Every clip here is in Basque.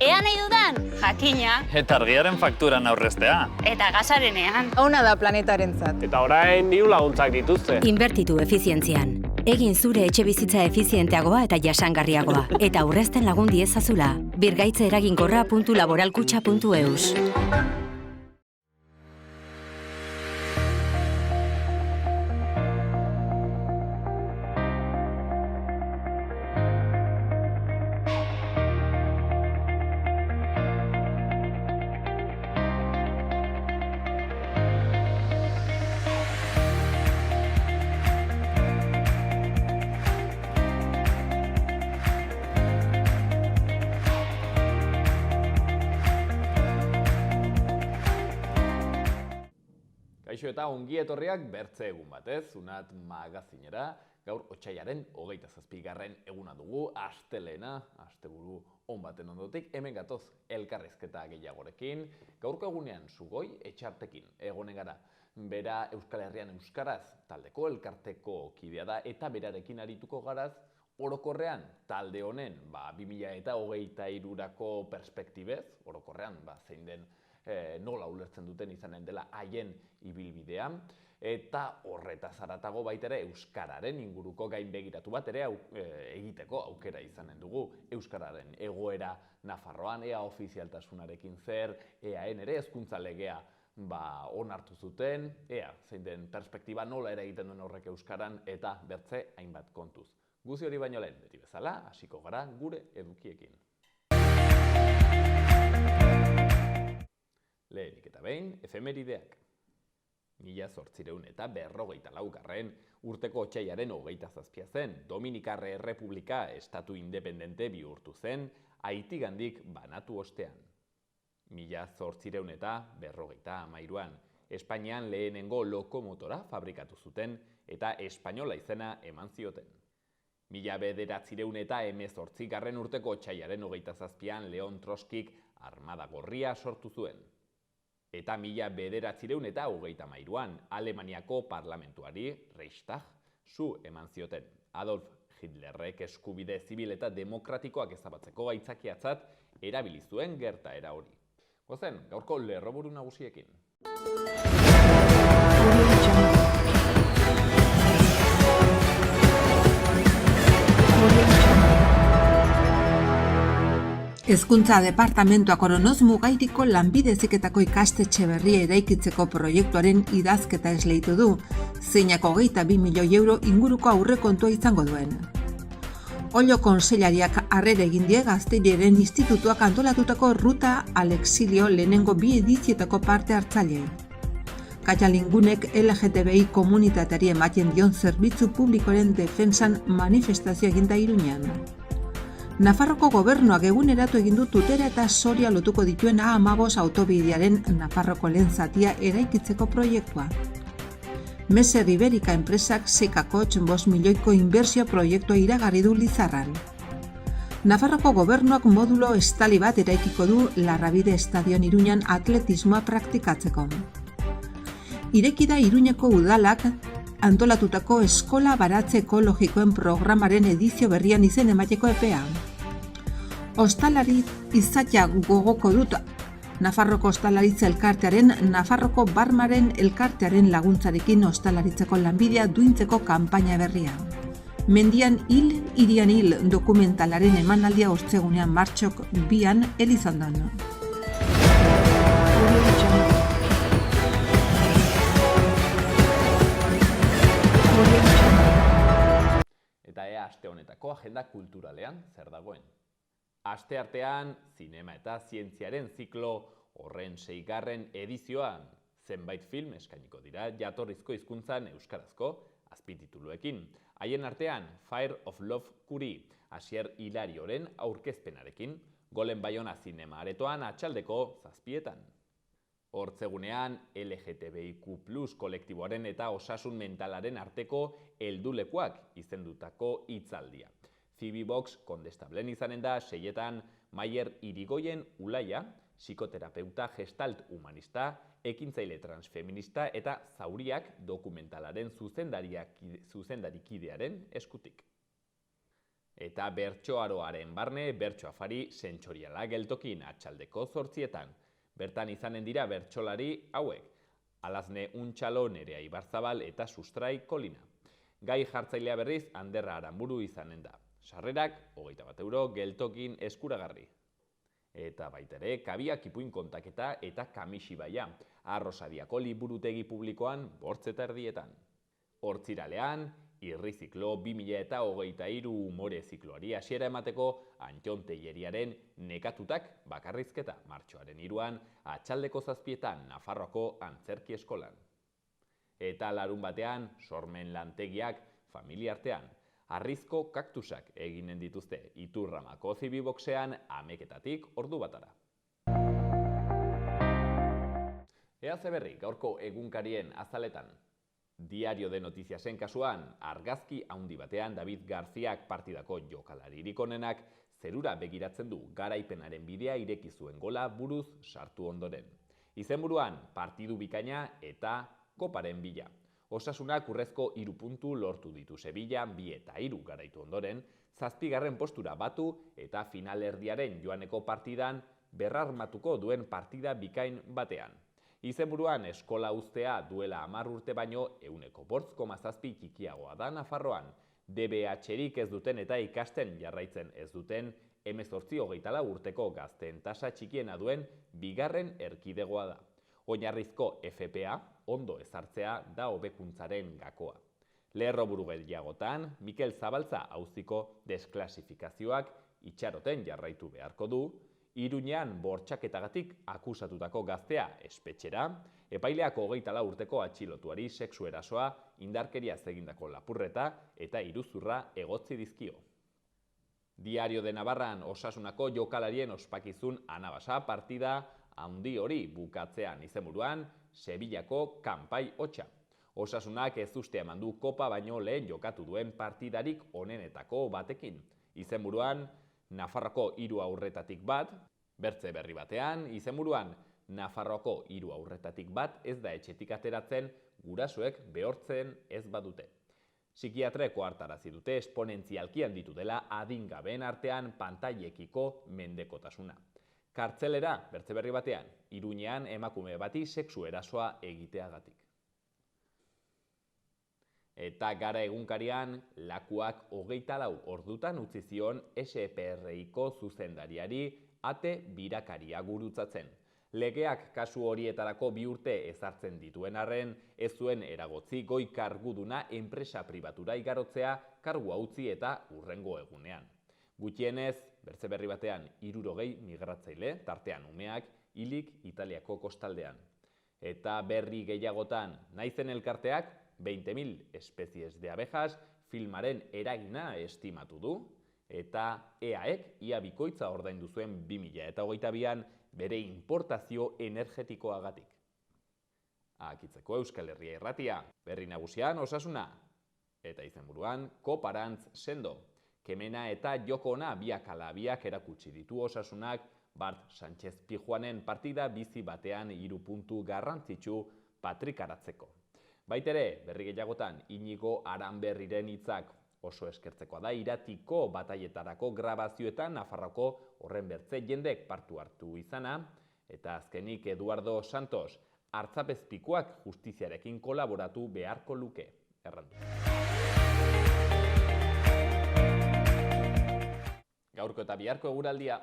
Ea nahi dudan, jakina. Eta argiaren fakturan aurreztea. Eta gasarenean. Ona da planetarentzat. Eta orain diru laguntzak dituzte. Inbertitu efizientzian. Egin zure etxe bizitza efizienteagoa eta jasangarriagoa. Eta aurrezten lagun diezazula. birgaitzeeraginkorra.laboralkutxa.eus. Kaixo eta ongi etorriak bertze egun batez, Unat magazinera, gaur otsailaren 27. eguna dugu, astelena, asteburu on baten ondotik, hemen gatoz elkarrizketa gehiagorekin, gaurko egunean sugoi etxartekin egonen gara. Bera Euskal Herrian Euskaraz taldeko elkarteko kidea da eta berarekin arituko garaz, orokorrean talde honen 2023rako perspektibez, orokorrean zein den nola ulertzen duten izanen dela haien ibilbidea, eta horretaz haratago baita ere euskararen inguruko gainbegiratu bat ere egiteko aukera izanen dugu. Euskararen egoera Nafarroan, ea ofizialtasunarekin zer, eaen ere hezkuntza legea onartu zuten, ea zein den perspektiba nola ere egiten duen horrek euskaran eta bertze hainbat kontuz. Guzi hori baino lehen, beti bezala, hasiko gara gure edukiekin. Lehenik eta behin, efemerideak. 1854 urteko otsailaren 27 zen, Dominikarre Errepublika estatu independente bihurtu zen, Haitigandik banatu ostean. 1853an, Espainian lehenengo lokomotora fabrikatu zuten eta espainola izena eman zioten. 1918 urteko otsailaren 27an Leon Troskik Armada Gorria sortu zuen. Eta 1933an Alemaniako parlamentuari, Reichstag, su eman zioten. Adolf Hitlerrek eskubide zibil eta demokratikoak ezabatzeko aitzakiatzat erabili zuen gertaera hori. Gozen, gaurko lerroburu nagusiekin. Hezkuntza Departamentuak Oronoz Mugairiko lanbide heziketako ikastetxe berria eraikitzeko proiektuaren idazketa esleitu du, zeinak 22 milioi euro inguruko aurrekontua izango duen. Ollo kontseilariak harrera egin die Gazteriaren Institutuak antolatutako Ruta al Exilio lehenengo 2 edizioetako parte hartzaileei. Katalingunek LGTBI komunitateari ematen dion zerbitzu publikoren defentsan manifestazio eginda Iruñan. Nafarroko gobernuak eguneratu egin du Tutera eta Soria lotuko dituen A15 autobidearen Nafarroko lehen zatia eraikitzeko proiektua. Meser Iberika enpresak Sikakotx 5 milioiko inbertsio proiektua iragarri du Lizarran. Nafarroko gobernuak modulo estali bat eraikiko du Larrabide Estadion Iruñan atletismoa praktikatzeko. Ireki da Iruñeko udalak antolatutako eskola baratze ekologikoen programaren edizio berrian izen emateko epea. Ostalari izatea gogoko dut Nafarroko Ostalaritza Elkartearen, Nafarroko Barmaren Elkartearen laguntzarekin ostalaritzeko lanbidea duintzeko kanpaina berria. Mendian hil, hirian hil dokumentalaren emanaldia ostegunean martxok 2an Elizondan. Eta ea aste honetako agenda kulturalean zer dagoen. Aste artean, zinema eta zientziaren ziklo horren 6. edizioan zenbait film eskainiko dira jatorrizko hizkuntzan euskarazko azpitituluekin. Haien artean, Fire of Love Curie, Asier Hilarioren aurkezpenarekin, Golen Baiona zinema aretoan atxaldeko 7etan. Hortzegunean, LGTBIQ+ kolektiboaren eta osasun mentalaren arteko heldulekuak izendutako hitzaldia. Cibibox Kondestablen izanen da 6etan Maier Irigoyen Ulaia, psikoterapeuta gestalt humanista, ekintzaile transfeminista eta zauriak dokumentalaren zuzendarikidearen eskutik. Eta bertsoaroaren barne bertso afari sentsoriala geltokin atxaldeko 8etan. Bertan izanen dira bertsolari hauek: Alazne Untxalo, Nerea Ibarzabal eta Sustrai Kolina. Gai jartzailea berriz Anderra Aranburu izanen da. Sarrerak 21 euro geltokin eskuragarri. Eta baita ere, kabiak ipuin kontaketa eta kamixibaia, Arrosadiako liburutegi publikoan 8:30. Hortziralean, Irriziklo 2023 umore zikloari hasiera emateko Antxon Telleriaren Nekatutak bakarrizketa martxoaren 3an atxaldeko 7etan Nafarroako Antzerki Eskolan. Eta larun batean, sormen lantegiak familia artean, harrizko kaktusak eginen dituzte Iturramako Zibiboxean 11:00 ordu batara. Ea ze berri gaurko egunkarien azaletan. Diario de Notiziasen kasuan, argazki handi batean David Garziak partidako jokalaririk onenak zerura begiratzen du garaipenaren bidea ireki zuen gola buruz sartu ondoren. Izenburuan partidu bikaina eta koparen bila. Osasunak urrezko 3 puntu lortu ditu Sevilla 2 eta 3 garaitu ondoren, 7. postura batu eta finalerdiaren joaneko partidan berrarmatuko duen partida bikain batean. Izenburuan eskola uztea duela 10 urte baino 5,7 txikiagoa da Nafarroan. DBH-rik ez duten eta ikasten jarraitzen ez duten 18-24 urteko gazteen tasa txikiena duen 2. erkidegoa da. Oinarrizko FPA ondo ezartzea da hobekuntzaren gakoa. Lerroburu gehiagotan, Mikel Zabaltza auziko desklasifikazioak itxaroten jarraitu beharko du, Iruñean bortxaketagatik akusatutako gaztea espetxera, epaileak 24 urteko atxilotuari sexu erasoa, indarkeriaz egindako lapurreta eta iruzurra egotzi dizkio. Diario de Navarran Osasunako jokalarien ospakizun anabasa partida handi hori bukatzean izenburuan Sevillako kanpai hotsa. Osasunak ez uste eman du kopa baino lehen jokatu duen partidarik onenetako batekin. Izenburuan Nafarroako 3 aurretatik bat, bertze berri batean, izenburuan Nafarroako 3 aurretatik bat ez da etxetik ateratzen gurasoek behortzen ez badute. Psikiatreko hartarazi dute esponentzialki handitu dela adingabeen artean pantailekiko mendekotasuna. Kartzelera, bertze berri batean, Iruñean emakume bati sexu erasoa egiteagatik. Eta Gara egunkarian, Lakuak 24 ordutan utzi zion SPRIko zuzendariari ate birakaria gurutzatzen. Legeak kasu horietarako 2 urte ezartzen dituen arren, ez zuen eragotzi goi karguduna enpresa pribatura igarotzea kargua utzi eta hurrengo egunean. Gutxienez, bertze berri batean 60 migratzaile, tartean umeak, hilik Italiako kostaldean. Eta berri gehiagotan, naizen elkarteak 20.000 espezies de abejas filmaren eragina estimatu du, eta EAek ia bikoitza ordaindu zuen 2022an bere importazio energetikoagatik. Akitzeko Euskal Herria Irratia, berri nagusian Osasuna, eta izenburuan Koparantz sendo. Kemena eta Joko Ona biak ala biak erakutsi ditu Osasunak Bart Sánchez Pijuanen partida bizi batean 3 puntu garrantzitsu patrikaratzeko. Baitere, berri gehiagotan, Inigo Aranberriren hitzak oso eskertzekoa da Iratiko batailetarako grabazioetan Nafarroko horren bertze jendek partu hartu izana, eta azkenik Eduardo Santos, hartzapezpikuak justiziarekin kolaboratu beharko luke, errandu. Gaurko eta biharko eguraldia,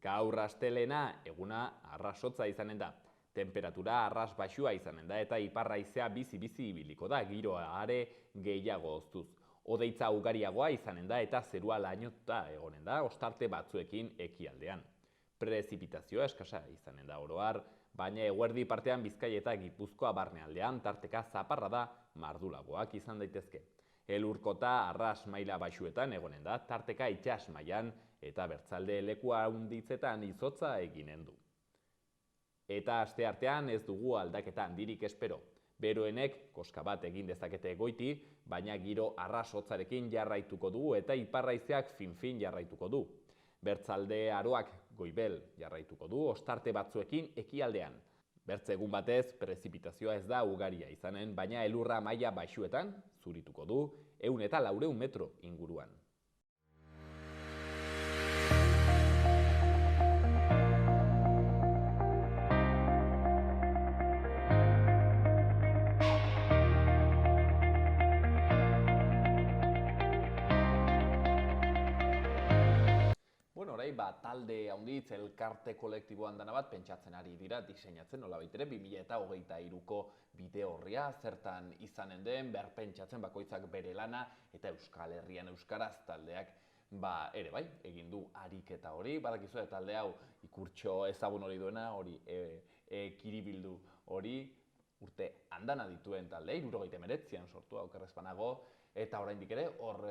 gaur astelena eguna arrasotza izanen da. Temperatura arras baxua izanen da eta iparraizea bizi-bizi ibiliko da, giroa are gehiago oztuz. Odeitza ugariagoa izanen da eta zerua lainotuta egonen da, ostarte batzuekin ekialdean. Prezipitazioa eskasa izanen da oro har, baina eguerdi partean Bizkaia eta Gipuzkoa barnealdean tarteka zaparra da mardulagoak izan daitezke. Elurkota arras maila baxuetan egonen da, tarteka itsas mailan eta bertzalde lekua handitzetan izotza eginen du. Eta asteartean ez dugu aldaketa handirik espero. Beroenek koska bat egin dezakete goiti, baina giro arrasotzarekin jarraituko dugu eta iparraizeak fin-fin jarraituko du. Bertzalde aroak goibel jarraituko du, ostarte batzuekin ekialdean. Bertze egun batez, prezipitazioa ez da ugaria izanen, baina elurra maila baxuetan zurituko du 100 eta 400 metro inguruan. orain, talde handitz, elkarte kolektiboan dana bat, pentsatzen ari dira, diseinatzen, nolabait ere, 2023ko bide horria, zertan izanen den, berpentsatzen bakoitzak bere lana, eta Euskal Herrian euskaraz taldeak ere bai, egin du ariketa hori, badakizu talde hau ikurtxo ezagun hori duena, hori kiribildu hori, urte andana dituen taldea, 1979an sortua okerrez banago, eta oraindik ere hor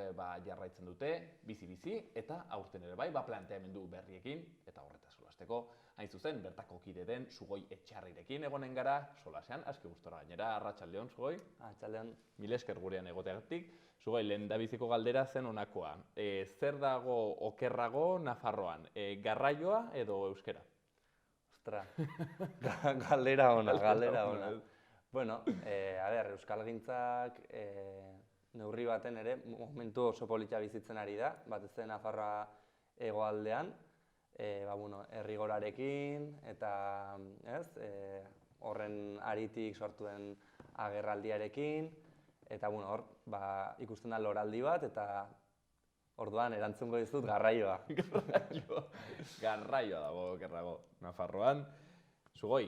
jarraitzen dute, bizi-bizi, eta aurten ere bai, planteamendu berriekin, eta horretaz solasteko, hain zuzen, bertako kide den Sugoi Etxarrirekin egonen gara, solasean, aski gustora gainera, arratsaldeon, Sugoi. Arratsaldeon. Mil esker gurean egoteagatik. Sugoi, lehendabiziko galdera zen honakoa. Zer dago okerrago Nafarroan, garraioa edo euskera? Ostra, galdera ona. Bueno, euskalgintzak neurri baten ere momentu oso polita bizitzen ari da, batez ere Nafarroa hegoaldean, errigorarekin eta horren aritik sortu den agerraldiarekin, eta hor ikusten da loraldi bat, eta orduan erantzungo dizut garraioa. Garraioa dago okerrago Nafarroan. Sugoi,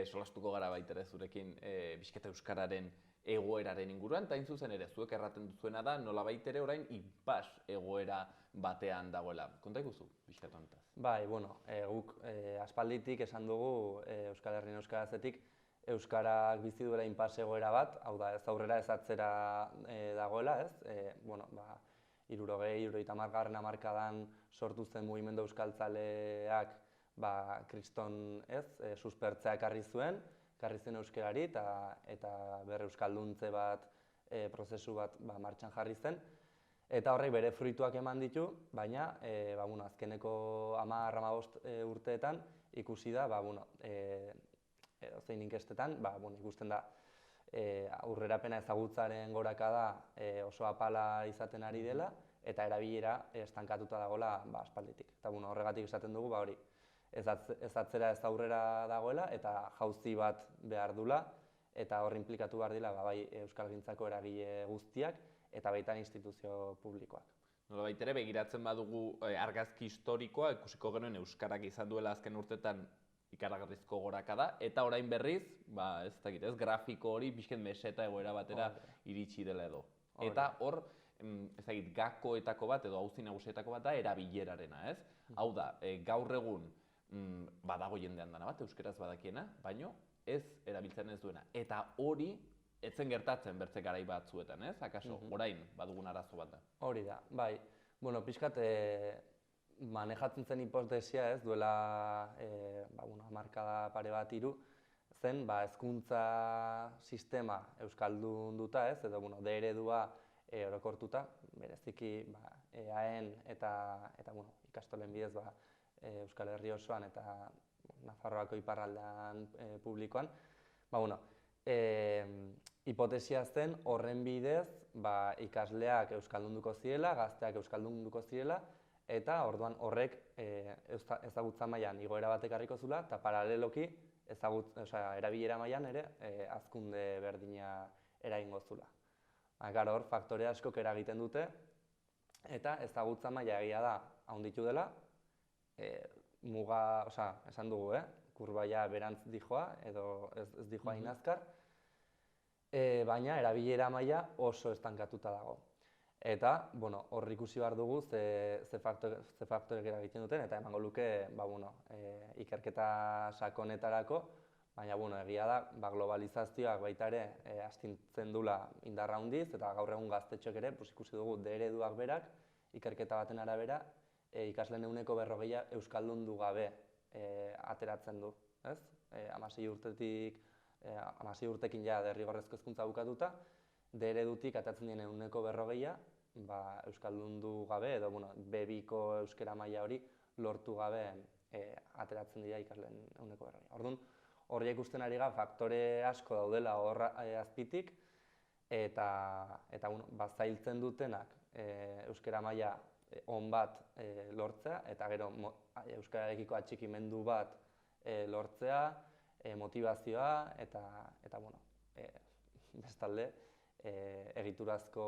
solastuko gara baitere zurekin Bizkaia euskararen egoeraren inguruan, eta hain zuzen ere, zuek erraten duzuena da, nolabait ere orain inpas egoera batean dagoela. Konta iguzu, Bizkaia honetaz? Bai, guk aspalditik esan dugu Euskal Herrian euskarazetik, euskarak bizi duela inpas egoera bat, hau da, ez aurrera ez atzera dagoela, ez? 70-garren hamarkadan sortu zen mugimendu euskaltzaleak kriston suspertzea ekarri zuen euskarari eta berre euskalduntze bat, prozesu bat martxan jarri zen. Eta horrek bere fruituak eman ditu, baina azkeneko 10-15 urteetan ikusi da, zein inkestetan, ikusten da aurrerapena ezagutzaren gorakada oso apala izaten ari dela, eta erabilera estankatuta dagoela aspalditik. Eta horregatik esaten dugu hori, ez atzera ez aurrera dagoela, eta jauzi bat behar dula, eta hor inplikatu behar dira bai euskalgintzako eragile guztiak, eta baita instituzio publikoak. Nolabait ere, begiratzen badugu argazki historikoa, ikusiko genuen euskarak izan duela azken urtetan ikaragarrizko gorakada, eta orain berriz, ez grafiko hori pixket meseta egoera batera iritsi dela edo. Eta hor, gakoetako bat edo auzi nagusietako bat da erabilerarena, ez? Hau da, gaur egun badago jendean dana bat, euskaraz badakiena, baino ez erabiltzen ez duena. Eta hori, etzen gertatzen bertze garai batzuetan, ez? Akaso, orain badugun arazo bat da. Hori da, bai. Pixkat, manejatzen zen hipotesia, ez, duela hamarkada pare bat hiru, zen hezkuntza sistema euskaldunduta, ez, edo D eredua orokortuta, bereziki EAEn eta ikastolen bidez Euskal Herri osoan eta Nafarroako iparraldean publikoan. Hipotesia zen horren bidez ikasleak euskaldunduko zirela, gazteak euskaldunduko zirela, eta orduan horrek ezagutza mailan igoera bat ekarriko zula, eta paraleloki erabilera mailan ere hazkunde berdina eragingo zula. Hor faktore askok eragiten dute, eta ezagutza maila egia da handitu dela, esan dugu, kurbaia berantz dijoa, edo ez dijoa inazkar, baina erabilera maila oso estankatuta dago. Eta, hor ikusi behar dugu ze faktorek eragiten duten, eta emango luke ikerketa sakonetarako, baina egia da globalizazioak baita ere astintzen dula indarra handiz, eta gaur egun gaztetxoek ere ikusi dugu D ereduak berak, ikerketa baten arabera, ikasleen 40% euskaldundu gabe ateratzen du. 16 urtekin derrigorrezko hezkuntza bukatuta, D eredutik ateratzen diren 40% euskaldundu gabe, edo B2ko euskera maila hori lortu gabe ateratzen dira ikasleen 40%. Orduan, horri ikusten ari gara faktore asko daudela hor azpitik, eta zailtzen dutenak euskera maila on bat lortzea, eta gero euskararekiko atxikimendu bat lortzea, motivazioa, eta bestalde, egiturazko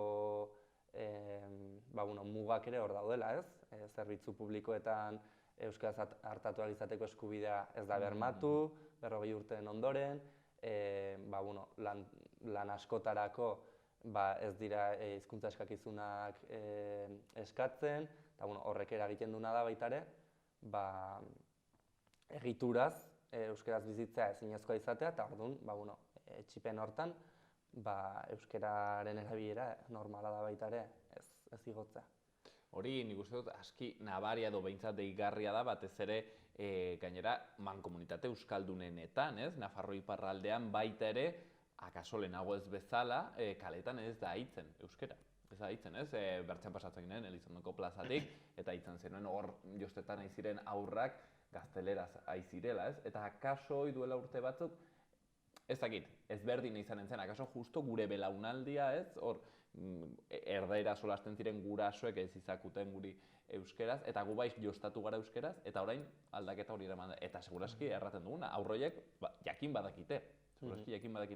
mugak ere hor daudela, ez? Zerbitzu publikoetan euskaraz hartatuak izateko eskubidea ez da bermatu, 40 urteen ondoren, lan askotarako ez dira hizkuntza eskakizunak eskatzen, eta horrek eragiten duena da baita ere, egituraz euskaraz bizitzea ezinezkoa izatea, eta orduan, etxipen hortan, euskararen erabilera normala da baita ere ez igotzea. Hori nik uste dut aski nabaria edo behintzat deigarria da batez ere gainera mankomunitate euskaldunenetan, Nafarroa iparraldean baita ere, akaso lehenago ez bezala, kaletan ez da hitzen euskara. Ez da hitzen, bertzean pasatzen ginen Elizondoko plazatik, eta hitzen zenuen hor jostetan aiziren aurrak gazteleraz aizirela, eta akaso duela urte batzuk, ez dakit, ezberdin izanen zen, akaso justo gure belaunaldia, hor erdaira solasten ziren gurasoek ez izakuten guri euskeraz, eta gu bai jostatu gara euskeraz, eta orain aldaketa hori eraman da. Eta seguraski erraten duguna, aurroiek jakin badakite,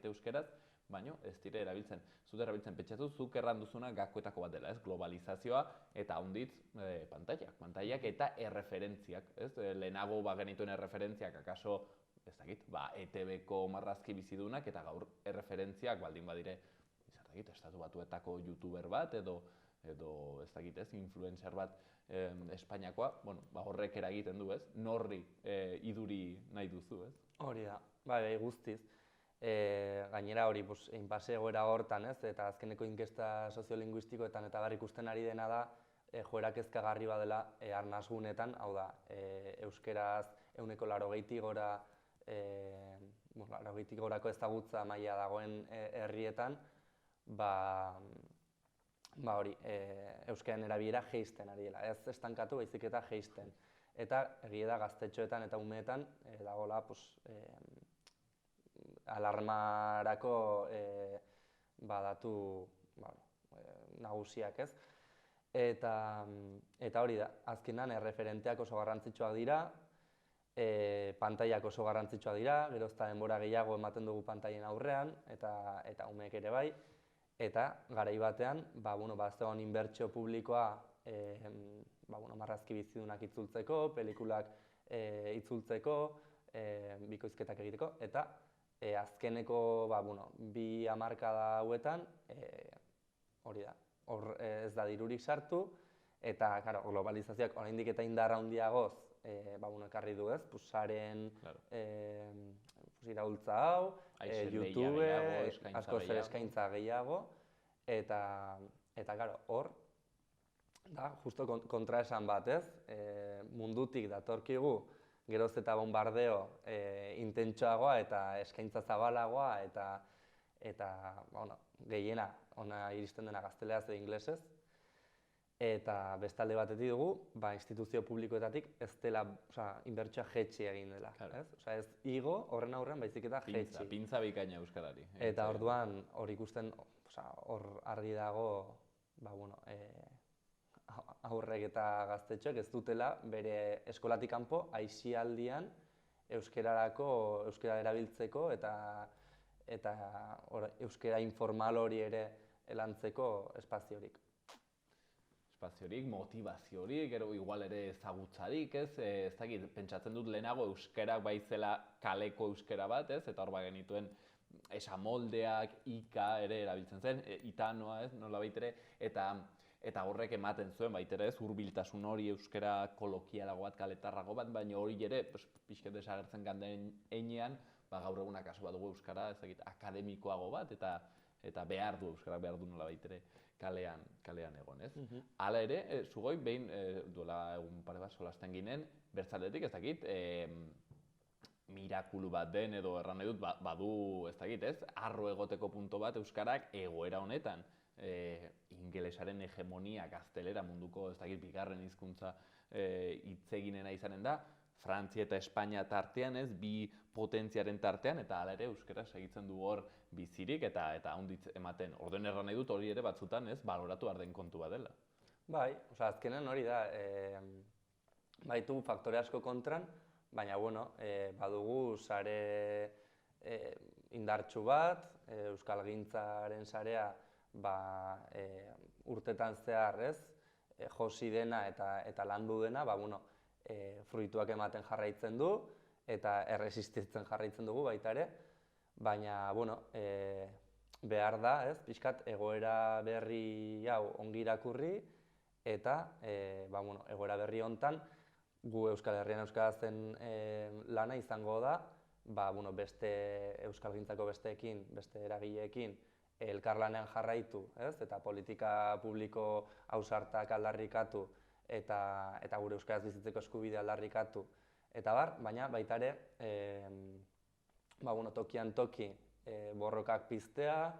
euskeraz, baina ez dire erabiltzen. Zut erabiltzen pentsatu, zuk erran duzuna gakoetako bat dela, globalizazioa eta handitz pantaiak eta erreferentziak. Lehenago genituen erreferentziak akaso, ez dakit, ETV-ko marrazki bizidunak eta gaur erreferentziak baldin badire, estatu batuetako youtuber bat edo ez dakit, influencer bat Espainiakoa, horrek eragiten du, norri iduri nahi duzu, Hori da, bai, guztiz. Gainera hori, inpase egoera hortan, eta azkeneko inkesta soziolinguistikoetan eta ikusten ari dena da, joera kezkagarri badela arnasgunetan, hau da, euskeraz 80% gora, 80% gorako ezagutza maila dagoen herrietan, hori, euskararen erabilera jeisten ari dela, ez estankatu baizik eta jeisten. Eta egia da gaztetxoetan eta umeetan dagoela alarmarako datu nagusiak, ez? Eta hori da, azkenan erreferenteak oso garrantzitsuak dira, pantaiak oso garrantzitsuak dira, gero ezta denbora gehiago ematen dugu pantaien aurrean, eta umeek ere bai, eta garai batean, zegoen inbertsio publikoa marrazki bizidunak itzultzeko, pelikulak itzultzeko, bikoizketak egiteko, eta azkeneko 2 hamarkada hauetan, hori da, hor ez da dirurik sartu, eta globalizazioak oraindik eta indar handiagoz ekarri du, sareen iraultza hau, YouTube, askoz ere eskaintza gehiago, eta hor, justo kontraesan bat, mundutik datorkigu geroz eta bombardeo intentsoagoa eta eskaintza zabalagoa eta gehiena ona iristen dena gazteleraz edo inglesez. Eta bestalde batetik dugu, instituzio publikoetatik ez dela, inbertsioa jetxi egin dela. Ez igo horren aurrean baizik eta jetxi. Pintza bikaina euskarari. Eta orduan hor ikusten, hor argi dago, aurrek eta gaztetxoek ez dutela bere eskolatik kanpo aisialdian euskara erabiltzeko eta euskara informal hori ere lantzeko espaziorik. Espaziorik, motivaziorik, gero igual ere ezagutzarik, ez dakit, pentsatzen dut lehenago euskarak baizela kaleko euskara bat, eta hor genituen esamoldeak, ika ere erabiltzen zen, itanoa, nola baitere, eta horrek ematen zuen baitere hurbiltasun hori euskara kolokialago bat, kaletarrago bat, baina hori ere pixket desagertzen ganden heinean, gaur egunak kasu bat dugu euskara, ez dakit, akademikoago bat, eta behar du, euskarak behar du nola baitere kalean egon, ez? Hala ere, zugoi, behin duela egun pare bat solasten ginen, bertzaldetik ez dakit, mirakulu bat den edo erran nahi dut, badu, ez dakit, ez? Arro egoteko punto bat euskarak egoera honetan, ingelesaren hegemonia gaztelera munduko, ez dakit, bigarren hizkuntza hitz eginena izanen da, Frantzia eta Espainia tartean, ez, bi potentziaren tartean, eta hala ere euskara segitzen du hor bizirik eta handitz ematen. Orduan erran nahi dut hori ere batzutan, ez, baloratu behar den kontu bat dela. Bai, azkenan hori da, baitu faktore asko kontran, baina, badugu sare indartsu bat, euskalgintzaren sarea urtetan zehar, ez, josi dena eta landu dena, fruituak ematen jarraitzen du, eta erresistitzen jarraitzen dugu baita ere, baina, bueno, behar da, ez, pixkat egoera berri hau ongi irakurri, eta, bueno, egoera berri hontan, gu Euskal Herrian euskaratzen lana izango da, bueno, beste euskalgintzako besteekin, beste eragileekin, elkarlanean jarraitu, ez, eta politika publiko ausartak aldarrikatu, eta gure euskaraz bizitzeko eskubidea aldarrikatu, eta baina baita ere, bueno, tokian toki borrokak piztea,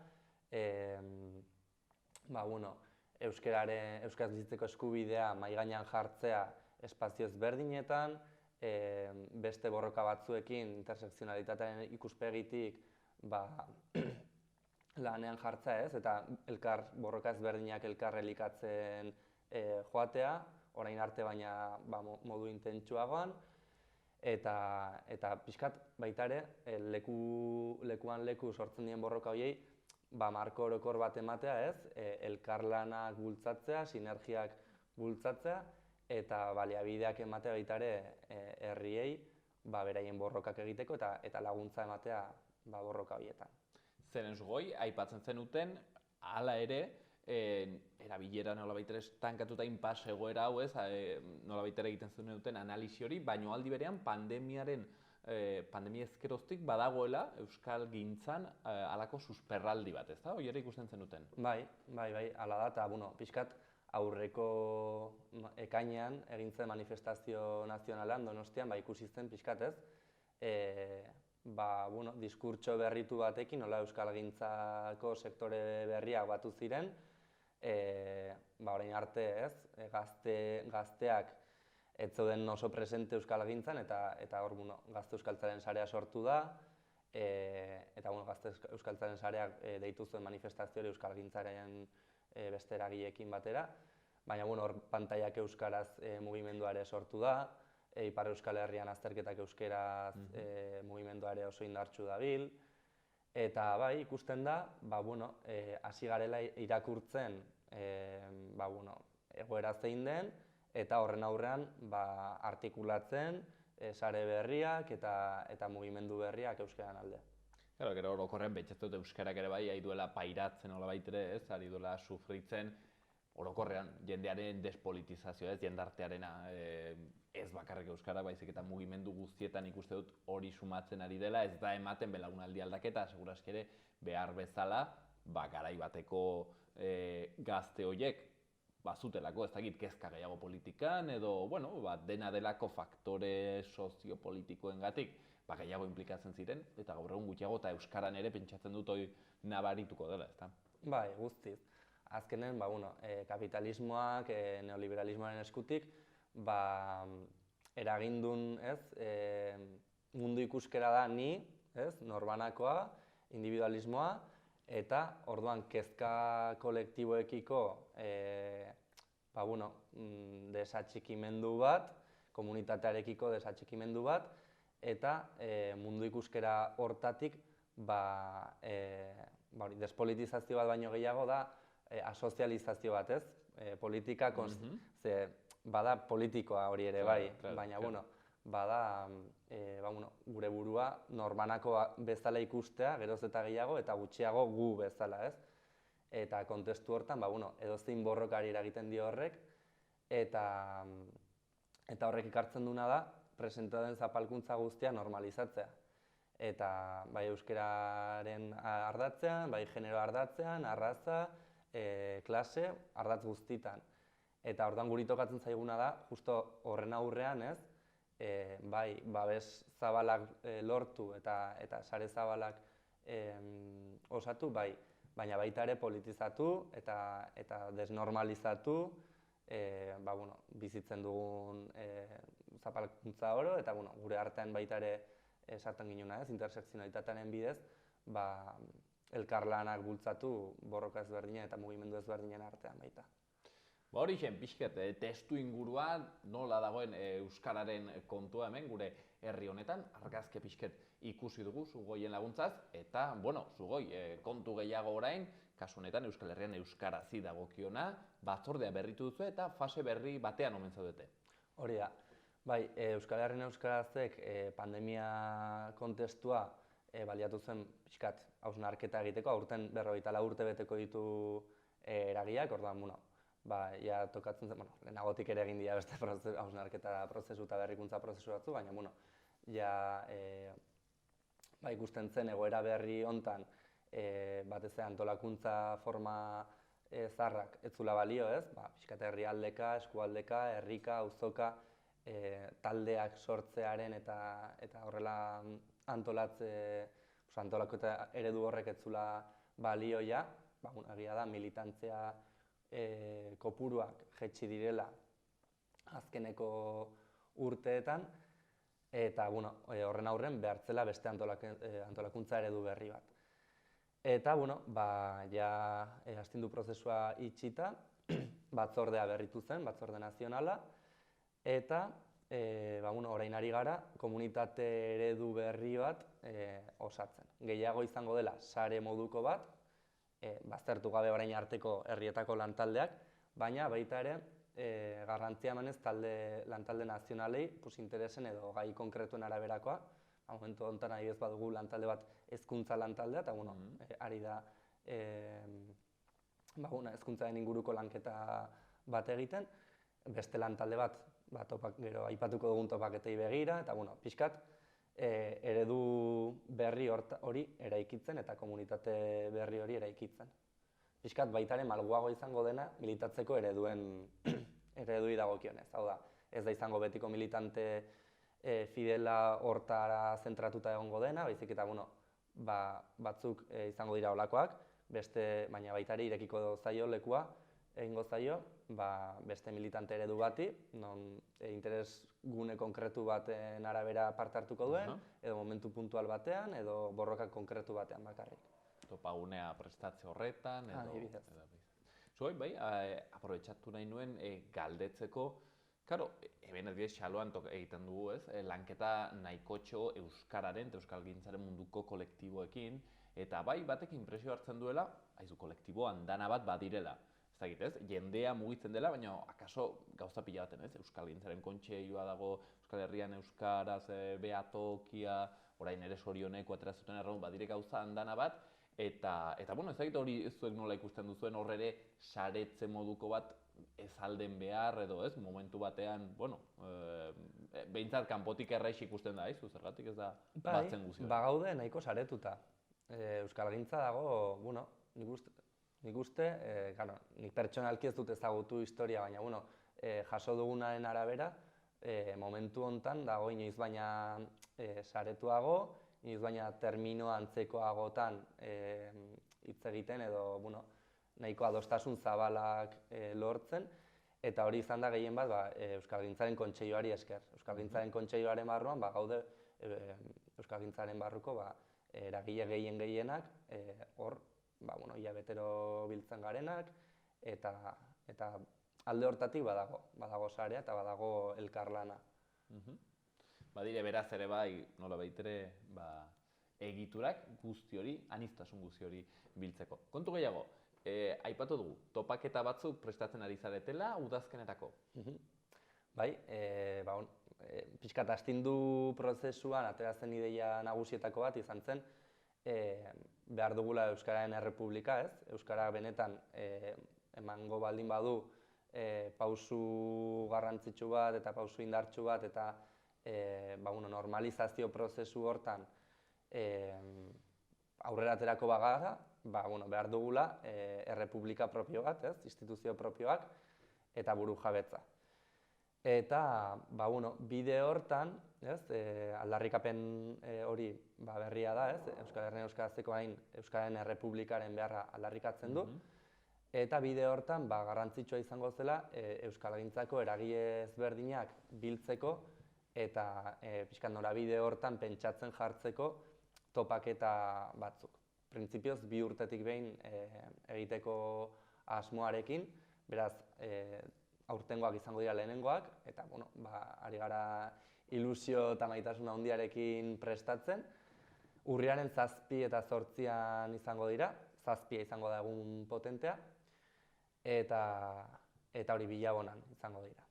bueno, euskaraz bizitzeko eskubidea mahai gainean jartzea espazio ezberdinetan, beste borroka batzuekin intersekzionalitatearen ikuspegitik lanean jartzea, ez, eta borroka ezberdinak elkar elikatzen joatea, orain arte baina modu intentsuagoan, eta pixkat baita ere, lekuan leku sortzen dien borroka horiei, marko orokor bat ematea, ez, elkarlanak bultzatzea, sinergiak bultzatzea, eta baliabideak ematea baita ere herriei beraien borrokak egiteko eta laguntza ematea borroka horietan. Zeren zugoi, aipatzen zenuten, hala ere, erabilera nolabait ere estankatuta inpas egoera hau ez, nolabait ere egiten zenuten analisi hori, baina aldi berean pandemia ezkeroztik badagoela Euskal Gintzan halako susperraldi bat, ez da? Hori ere ikusten zenuten? Bai, hala da, eta pixkat aurreko ekainean egin zen manifestazio nazionalan Donostian ikusi zen pixkat ez, diskurtso berritu batekin, nola euskalgintzako sektore berriak batu ziren, orain arte ez, gazteak ez zeuden oso presente euskalgintzan, eta hor gazte euskaltzaren sarea sortu da, eta gazte euskaltzaren sareak deitu zuen manifestazio hori euskalgintzaren beste eragileekin batera, baina hor pantaiak euskaraz mugimendua ere sortu da, Ipar Euskal Herrian azterketak euskaraz mugimendua ere oso indartsu dabil, eta ikusten da, hasi garela irakurtzen egoera zein den, eta horren aurrean artikulatzen sare berriak eta mugimendu berriak euskaran alde. Gero orokorrean betxatzen dut euskarak ere bai, ari duela pairatzen nolabait ere ez, ari duela sufritzen, orokorrean jendearen despolitizazioa ez, jendartearena ez bakarrik euskara, baizik eta mugimendu guztietan ikuste dut hori sumatzen ari dela, ez da ematen belaunaldi aldaketa, segurazki ere behar bezala, garai bateko gazte horiek, bazutelako, ez dakit, kezka gehiago politikan, edo, dena delako faktore soziopolitikoengatik, gehiago implikatzen ziren, eta gaur egun gutxiago eta euskaran ere pentsatzen dut hori nabarituko dela, ezta? Bai, guztiz. Azkenen, kapitalismoak, neoliberalismoaren eskutik, eragindun, ez, mundu ikuskera da ni, ez, norbanakoa, individualismoa, eta orduan kezka kolektiboekiko desatxikimendu bat, komunitatearekiko desatxikimendu bat, eta mundu ikuskera hortatik despolitizazio bat baino gehiago da asozializazio bat, ez? Politika, bada politikoa hori ere bai, baina bada gure burua norbanako bezala ikustea, geroz eta gehiago, eta gutxiago gu bezala, ez? Eta kontestu hortan, edozein borrokari eragiten dio horrek, eta horrek ikartzen duna da, presenta den zapalkuntza guztia normalizatzea. Eta bai euskararen ardatzean, bai genero ardatzean, arraza, klase, ardatz guztitan. Eta orduan guri tokatzen zaiguna da, justo horren aurrean, ez, bai babes zabalak lortu eta sare zabalak osatu, bai, baina baita ere politizatu eta desnormalizatu bizitzen dugun zapalkuntza oro, eta gure artean baita ere esaten ginuna, ez, intersekzionalitatearen bidez, elkarlanak bultzatu borroka ezberdinen eta mugimendu ezberdinen artean baita. Hori zen, pixket, testu ingurua nola dagoen euskararen kontua hemen, gure herri honetan, argazke pixket ikusi dugu Zugoien laguntzaz, eta, Zugoi, kontu gehiago orain, kasu honetan Euskal Herrian euskarazi dagokiona, batzordea berritu duzu eta fase berri batean omen zaudete. Hori da. Bai, Euskal Herrian Euskarazek pandemia kontestua baliatu zen pixkat hausnarketa egiteko, aurten 44 urte beteko ditu eragileak, orduan, ja tokatzen zen, lehenagotik ere egin dira beste hausnarketa prozesu eta berrikuntza prozesu batzu, baina, ja ikusten zen egoera berri hontan batez ere antolakuntza forma zaharrak ez zula balio, ez? Pixkat herrialdeka, eskualdeka, herrika, auzoka, taldeak sortzearen eta horrela antolaketa eredu horrek ez zula balio ja, egia da, militantzia kopuruak jaitsi direla azkeneko urteetan, eta horren aurren behartzela beste antolakuntza eredu berri bat. Eta, ja astindu prozesua itxita, batzordea berritu zen, batzorde nazionala, eta orain ari gara komunitate eredu berri bat osatzen. Gehiago izango dela sare moduko bat, baztertu gabe orain arteko herrietako lantaldeak, baina baita ere garrantzia emanez lantalde nazionalei interesen edo gai konkretuen araberakoa. Momentu honetan adibidez badugu lantalde bat hezkuntza lantaldea, eta ari da hezkuntzaren inguruko lanketa bat egiten, beste lantalde bat gero aipatuko dugun topaketei begira, eta pixkat eredu berri hori eraikitzen eta komunitate berri hori eraikitzen. Pixkat baitaren malguago izango dena militatzeko ereduei dagokionez. Hau da, ez da izango betiko militante fidela hortara zentratuta egongo dena, baizik eta batzuk izango dira holakoak, baina baita ere irekiko zaio lekua, egingo zaio, beste militante eredu bati, non interes gune konkretu baten arabera parte hartuko duen, edo momentu puntual batean, edo borroka konkretu batean bakarrik. Topagunea prestatze horretan, edo... Zuei, bai, aprobetxatu nahi nuen galdetzeko, karo, hemen adibidez xaloan egiten dugu, ez? Lanketa nahikotxo euskararen eta euskalgintzaren munduko kolektiboekin, eta bai, batek inpresio hartzen duela, haizu kolektiboan dana bat badirela. Ez dakit, ez? Jendea mugitzen dela, baina akaso gauza pila baten, ez? Euskalgintzaren kontseilua dago, Euskal Herrian euskaraz behatokia, orain ere sorioneko atera zuten erraun badire gauza dana bat, eta ez dakit hori zuek nola ikusten duzuen hor ere saretze moduko bat ez alden behar edo ez, momentu batean, behintzat kanpotik erraiz ikusten da, zergatik ez da batzen guzioa. Bagaude nahiko saretuta. Euskalgintza dago, nik uste, nik pertsonalki ez dut ezagutu historia, baina, jaso dugunaren arabera, momentu hontan dago inoiz baina saretuago, inoiz baina termino antzekoagotan hitz egiten edo, nahiko adostasun zabalak lortzen, eta hori izan da gehien bat Euskalgintzaren kontseiluari esker. Euskalgintzaren kontseiluaren barruan gaude Euskalgintzaren barruko eragile gehienak, hor, hilabetero biltzen garenak, eta alde hortatik badago sarea eta badago elkarlana. Badire beraz ere bai, nola baitere, egiturak guzti hori, aniztasun guzti hori biltzeko. Kontu gehiago, aipatu dugu, topaketa batzuk prestatzen ari zaretela udazkenetako. Bai, pixkat astindu prozesuan ateratzen ideia nagusietako bat izan zen, behar dugula Euskararen Errepublika, ez? Euskara benetan emango baldin badu pausu garrantzitsu bat eta pausu indartsu bat eta normalizazio prozesu hortan aurrera aterako bagara, behar dugula errepublika propio bat, instituzio propioak eta burujabetza. Eta bide hortan, aldarrikapen hori berria da, Euskal Herrian Euskarazteko hain Euskararen Errepublikaren beharra aldarrikatzen du, eta bide hortan garrantzitsua izango zela Euskalgintzako eragile ezberdinak biltzeko eta pixkat norabide hortan pentsatzen jartzeko topaketa batzuk. Printzipioz, 2 urtetik behin egiteko asmoarekin, beraz, aurtengoak izango dira lehenengoak, eta, ari gara ilusio eta maitasuna handiarekin prestatzen. Urriaren 7 eta 8 izango dira, 7 izango da egun potentea, eta hori bilabonan izango dira.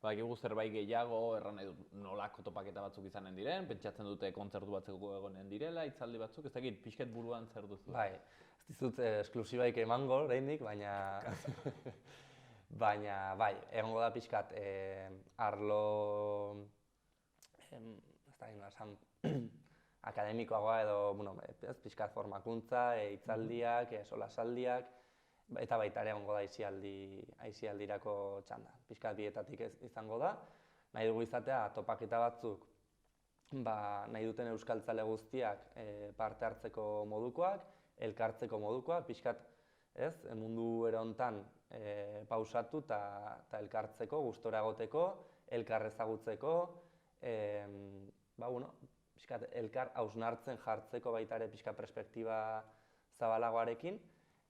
Badakigu zerbait gehiago, erran nahi dut nolako topaketa batzuk izanen diren, pentsatzen dute kontzertu batzuk egonen direla, hitzaldi batzuk, ez dakit, pixket buruan zer duzu. Bai, ez dizut esklusibaik emango oraindik, baina baina bai, egongo da pixkat arlo ez da gina esan akademikoagoa edo, bueno, ez pixkat formakuntza, hitzaldiak, solasaldiak, eta baita ere egongo da aisialdirako txanda. Pixkat bietatik izango da, nahi dugu izatea topaketa batzuk nahi duten euskaltzale guztiak parte hartzeko modukoak, elkartzeko modukoak, pixkat mundu ere hontan pausatu eta elkartzeko, gustora egoteko, elkar ezagutzeko, pixkat elkar hausnartzen jartzeko baita ere pixkat perspektiba zabalagoarekin,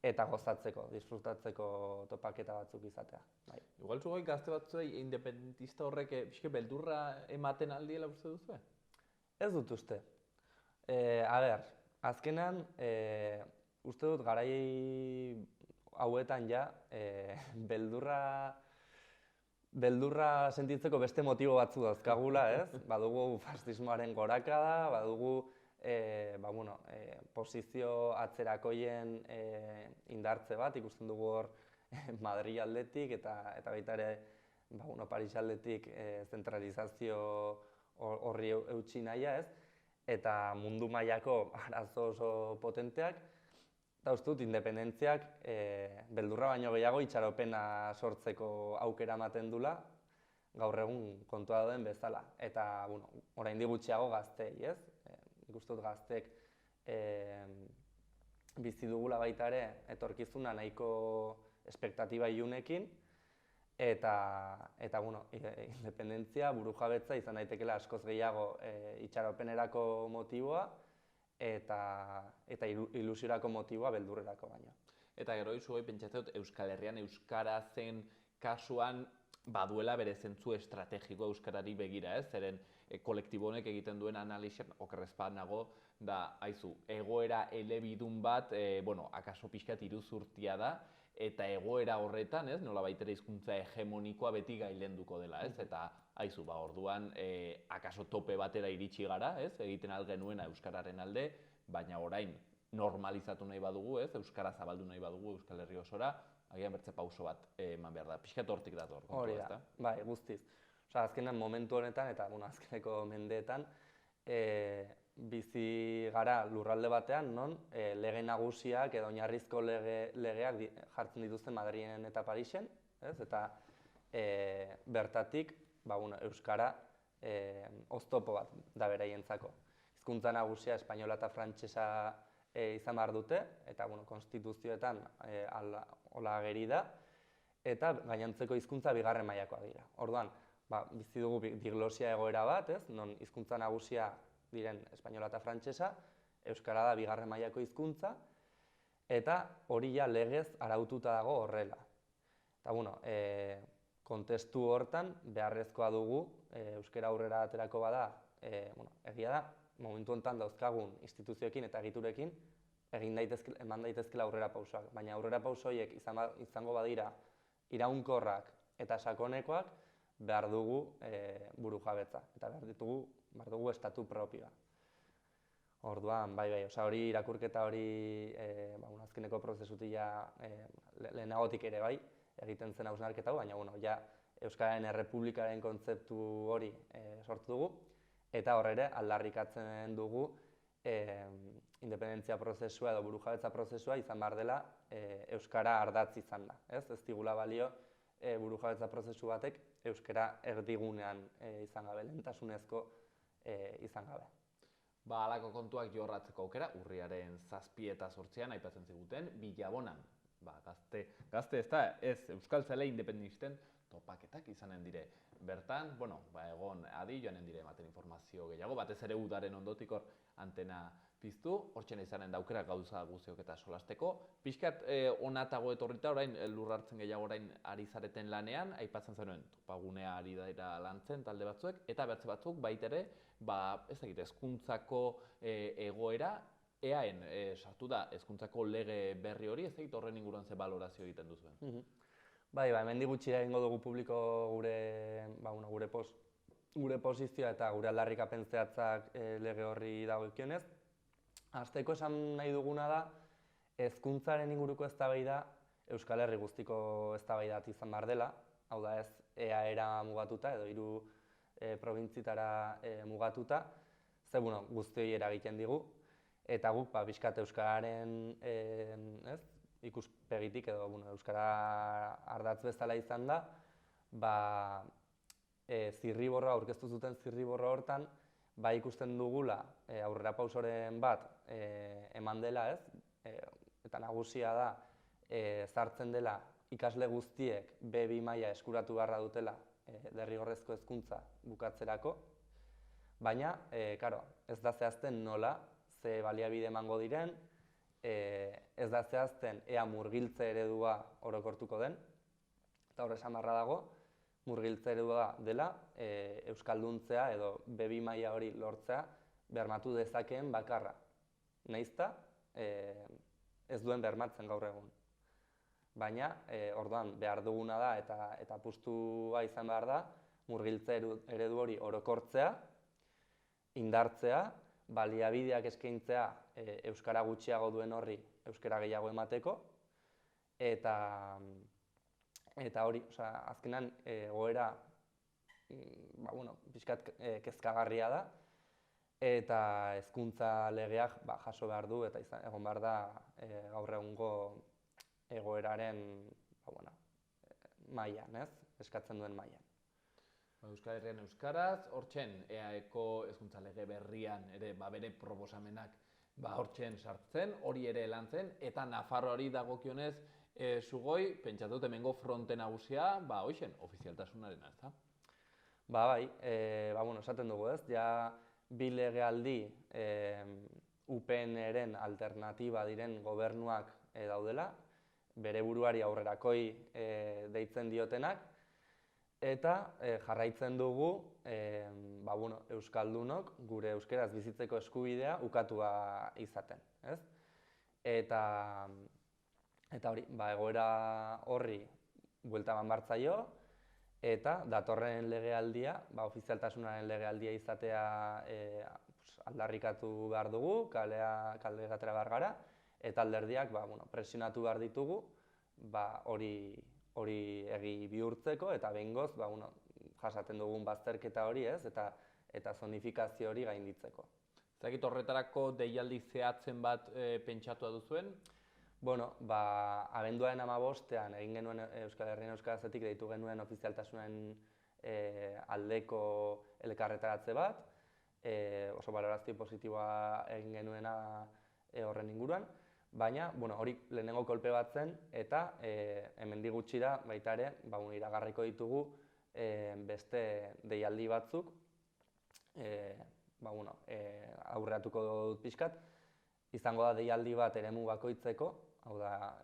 eta gozatzeko, disfrutatzeko topaketa batzuk izatea. Bai. Igual zugoi gazte batzuei independentista horrek pixke beldurra ematen aldiela uste duzu? Ez dut uste. Azkenean, uste dut garai hauetan ja, beldurra sentitzeko beste motibo batzu dauzkagula, ez? Badugu fascismoaren gorakada, badugu posizio atzerakoien indartze bat, ikusten dugu hor Madrid aldetik eta baita ere Paris aldetik zentralizazio horri eutsi nahia, ez? Eta mundu mailako arazo oso potenteak, eta uste dut independentziak beldurra baino gehiago itxaropena sortzeko aukera ematen dula, gaur egun kontua dauden bezala. Eta, oraindik gutxiago gazteei, ez? Nik uste dut gaztek bizi dugula baita ere etorkizuna nahiko espektatiba ilunekin, eta independentzia, burujabetza izan daitekeela askoz gehiago itxaropenerako motiboa eta ilusiorako motiboa beldurrerako baino. Eta gero izu pentsatzen dut Euskal Herrian euskara zen kasuan baduela bere zentzu estrategiko euskarari begira, ez? Zeren kolektibo honek egiten duen analizian okerrezpat nago da, haizu, egoera elebidun bat, akaso pixkat iruzurtia da, eta egoera horretan, ez, nolabait ere hizkuntza hegemonikoa beti gailenduko dela, ez? Eta haizu, orduan akaso tope batera iritsi gara, ez? Egiten algenuena euskararen alde, baina orain normalizatu nahi badugu, ez? Euskara zabaldu nahi badugu Euskal Herri osora, agian bertze pauso bat eman behar da. Pixkat hortik dator. Hori da, bai, guztiz. Azkenean momentu honetan eta azkeneko mendeetan bizi gara lurralde batean, non lege nagusiak edo oinarrizko legeak jartzen dituzten Madrilen eta Parisen, eta bertatik euskara oztopo bat da beraientzako. Hizkuntza nagusia espainola eta frantsesa izan behar dute, eta konstituzioetan hola ageri da, eta gainontzeko hizkuntza bigarren mailakoak dira. Orduan, bizi dugu diglosia egoera bat, non hizkuntza nagusia diren espainola eta frantsesa, euskara da bigarren mailako hizkuntza, eta hori ja legez araututa dago horrela. Eta, kontestu hortan beharrezkoa dugu, euskara aurrera aterako bada, egia da, momentu honetan dauzkagun instituzioekin eta egiturekin, eman daitezkela aurrera pausoak. Baina aurrera pauso horiek izango badira iraunkorrak eta sakonekoak, behar dugu burujabetza, eta behar dugu estatu propioa. Orduan, bai, hori irakurketa hori azkeneko prozesutik lehenagotik ere bai, egiten zen hausnarketa hau, baina Euskararen Errepublikaren kontzeptu hori sortu dugu, eta hor ere aldarrikatzen dugu independentzia prozesua edo burujabetza prozesua izan behar dela euskara ardatz izan da. Ez digula balio burujabetza prozesu batek euskara erdigunean izan gabe, lehentasunezko izan gabe. Halako kontuak jorratzeko aukera, urriaren 7 eta 8 aipatzen ziguten, Bilabonan. Gazte ez da, ez euskaltzale independentisten topaketak izanen dire. Bertan, egon adi joanen dire ematen informazio gehiago, batez ere udaren ondotik hor antena piztu, hortxena izanen daukera gauza guziok eta solasteko. Pixkat onatago etorrita orain lur hartzen gehiago orain ari zareten lanean, aipatzen zenuen topagunea ari daira lantzen talde batzuek, eta bertze batzuk baitere, ez dakit, hezkuntzako egoera, EAen sartu da hezkuntzako lege berri hori, ez dakit horren inguruan ze balorazio egiten duzuen. Bai, hemendik gutxira egingo dugu publiko gure posizioa eta gure aldarrikapen zehatzak lege horri dagokionez. Hasteko esan nahi duguna da, hezkuntzaren inguruko eztabaida Euskal Herri guztiko eztabaida bat izan behar dela, hau da ez EAEra mugatuta edo 3 probintzitara mugatuta, ze guztioi eragiten digu, eta guk pixkat euskararen ikuspegitik edo euskara ardatz bezala izan da, zirriborroa, aurkeztu zuten zirriborro hortan, ikusten dugula aurrerapausoren bat eman dela, eta nagusia da sartzen dela ikasle guztiek B2 maila eskuratu beharra dutela derrigorrezko hezkuntza bukatzerako, baina ez da zehazten nola, ze baliabide emango diren, ez da zehazten ea murgiltze eredua orokortuko den, eta hor esan beharra dago, murgiltze eredua dela euskalduntzea edo B2 maila hori lortzea bermatu dezakeen bakarra, naizta ez duen bermatzen gaur egun. Baina, orduan, behar duguna da eta apustua izan behar da, murgiltze eredu hori orokortzea, indartzea, baliabideak eskaintzea euskara gutxiago duen horri euskara gehiago emateko, eta hori, azkenan egoera pixkat kezkagarria da, eta hezkuntza legeak jaso behar du eta egon behar da gaur egungo egoeraren mailan, eskatzen duen mailan. Euskal Herrian euskaraz, hortzen EAEko hezkuntza lege berrian ere bere proposamenak hortzen sartzen, hori ere lantzen, eta Nafarroari dagokionez sugoi, pentsatut hemengo fronte nagusia, hoixen, ofizialtasunarena, ez da? Bai, esaten dugu ez, ja bi legealdi UPN-ren alternatiba diren gobernuak daudela, bere buruari aurrerakoi deitzen diotenak, eta jarraitzen dugu euskaldunok gure euskeraz bizitzeko eskubidea ukatua izaten, ez? Eta hori, egoera horri buelta eman behar zaio, eta datorren legealdia, ofizialtasunaren legealdia izatea aldarrikatu behar dugu, kaleratera behar gara, eta alderdiak presionatu behar ditugu hori egi bihurtzeko, eta behingoz jasaten dugun bazterketa hori ez, eta zonifikazio hori gainditzeko. Zakit horretarako deialdi zehatzen bat pentsatua duzuen? Abenduaren 15ean egin genuen Euskal Herrian euskarazetik deitu genuen ofizialtasunaren aldeko elkarretaratze bat, oso balorazio positiboa egin genuena horren inguruan, baina hori lehenengo kolpe bat zen, eta hemendik gutxira baita ere iragarriko ditugu beste deialdi batzuk, aurreratuko dut pixkat, izango da deialdi bat eremu bakoitzeko, hau da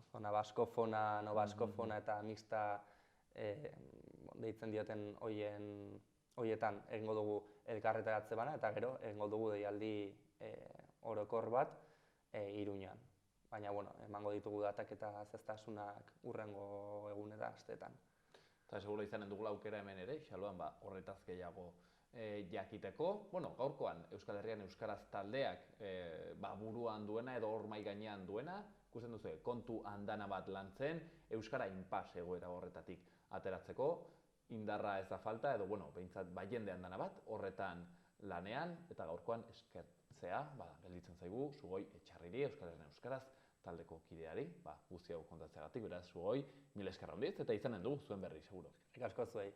zona baskofona, no baskofona eta mixta deitzen dioten horietan egingo dugu elkarretaratze bana, eta gero egingo dugu deialdi orokor bat Iruñan. Baina, emango ditugu datak eta zehaztasunak hurrengo egunetan, asteetan. Eta seguro izanen dugula aukera hemen ere, xaloan horretaz gehiago jakiteko. Gaurkoan Euskal Herrian euskaraz taldeak buruan duena edo hor mahai gainean duena, ikusten duzu, kontu andana bat lantzen, euskara inpas egoera horretatik ateratzeko, indarra ez da falta, edo behintzat jende andana bat horretan lanean, eta gaurkoan eskertzea, gelditzen zaigu, Sugoi Etxarriri, Euskal Herrian euskaraz taldeko kideari, guzti hau kontatzeagatik, beraz, Sugoi, mila esker handiz, eta izanen dugu zuen berri, seguro. Eskerrik asko zuei.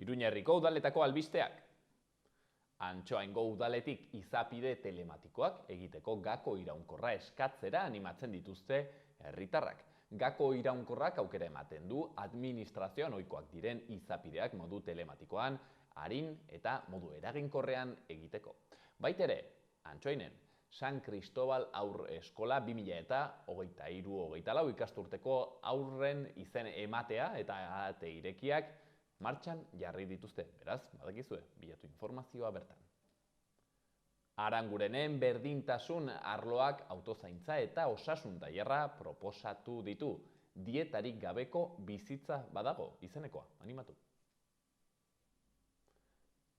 Iruñerriko udaletako albisteak. Antxoaingo udaletik izapide telematikoak egiteko gako iraunkorra eskatzera animatzen dituzte herritarrak. Gako iraunkorrak aukera ematen du administrazioan ohikoak diren izapideak modu telematikoan, arin eta modu eraginkorrean egiteko. Baitere, Antxoainen, San Cristobal Haur Eskola 2023-24 ikasturteko haurren izen ematea eta ate irekiak martxan jarri dituzte. Beraz, badakizue, bilatu informazioa bertan. Arangurenen berdintasun arloak autozaintza eta osasun tailerra proposatu ditu. Dietarik gabeko bizitza badago izenekoa, animatu.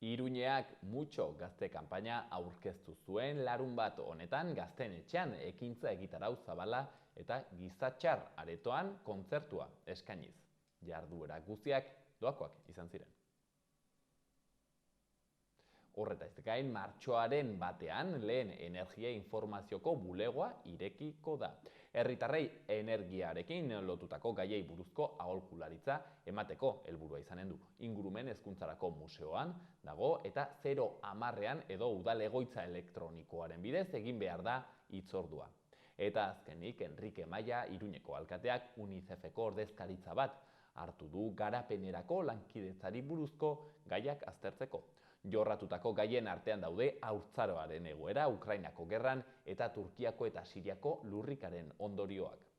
Iruñeak Mutxo gazte kanpaina aurkeztu zuen larunbat honetan gazteen etxean ekintza egitarau zabala eta gizatxar aretoan kontzertua eskainiz. Jarduera guztiak doakoak izan ziren. Horretaz gain, martxoaren batean lehen energia informazioko bulegoa irekiko da. Herritarrei energiarekin lotutako gaiei buruzko aholkularitza emateko helburua izanen du. Ingurumen hezkuntzarako museoan dago eta 010ean edo udal egoitza elektronikoaren bidez egin behar da hitzordua. Eta azkenik Enrique Maia Iruñeko alkateak UNICEFeko ordezkaritza bat hartu du garapenerako lankidetzari buruzko gaiak aztertzeko. Jorratutako gaien artean daude haurtzaroaren egoera, Ukrainako gerran eta Turkiako eta Siriako lurrikaren ondorioak.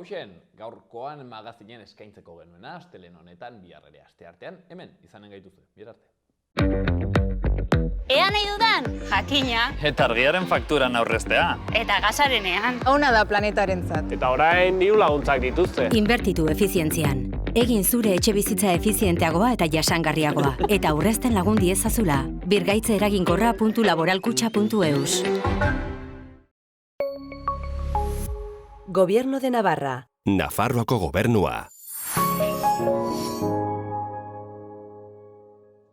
Bauxen, gaurkoan magazinen eskaintzeko genuena, astelehen honetan bihar ere asteartean, hemen izanen gaituzue, bihar arte. Ea nahi dudan, jakina. Eta argiaren fakturan aurreztea. Eta gasarenean. Ona da planetarentzat. Eta orain diru laguntzak dituzte. Inbertitu efizientzian. Egin zure etxe bizitza efizienteagoa eta jasangarriagoa. Eta aurrezten lagun diezazula. Birgaitze eraginkorra.laboralkutxa.eus. Gobierno de Navarra. Nafarroako gobernua.